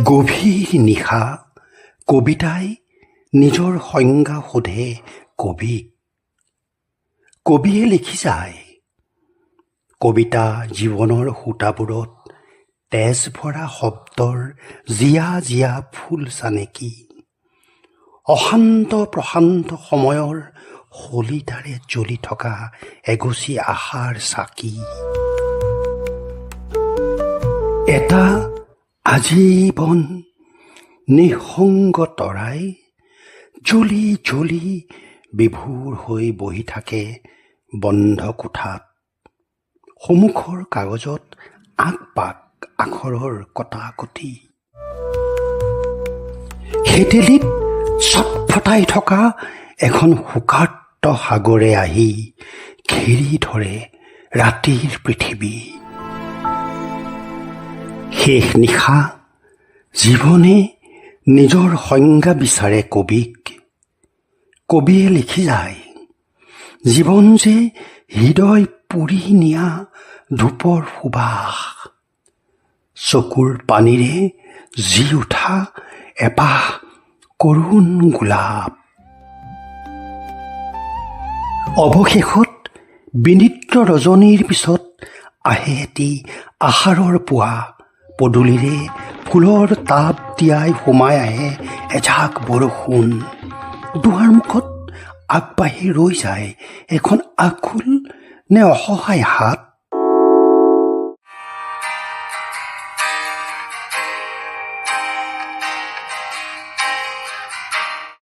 গভীৰ নিশা কবিতাই নিজৰ সংজ্ঞা সোধে কবিক। কবিয়ে লিখি যায়, কবিতা জীৱনৰ সূতাবোৰত তেজ ভৰা শব্দৰ জীয়া জীয়া ফুল চানেকি, অশান্ত প্ৰশান্ত সময়ৰ শলিতাৰে জ্বলি থকা এগচি আশাৰ চাকি। এটা আজীৱন নিঃসংগ তৰাই জ্বলি জ্বলি বিভোৰ হৈ বহি থাকে বন্ধ কোঠাত। সন্মুখৰ কাগজত আঁক আখৰৰ কটাকটি, হেতেলিত ছটফটাই থকা এখন শোকাৰ্ত সাগৰে আহি ঘেৰি ধৰে ৰাতিৰ পৃথিৱী। শেষ নিশা জীৱনে নিজৰ সংজ্ঞা বিচাৰে কবিক। কবিয়ে লিখি যায়, জীৱন যে হৃদয় পুৰি নিয়া ধূপৰ সুবাস, চকুৰ পানীৰে জি উঠা এপাহ কৰুণ গোলাপ। অৱশেষত বিনিত্ৰ ৰজনীৰ পিছত আহে এটি আহাৰৰ পুৱা, পদূলিৰে ফুলৰ তাপ তিয়াই সোমাই আহে এজাক বৰষুণ। দুৱাৰমুখত আগবাঢ়ি ৰৈ যায় এখন আকুল নে অসহায় হাত।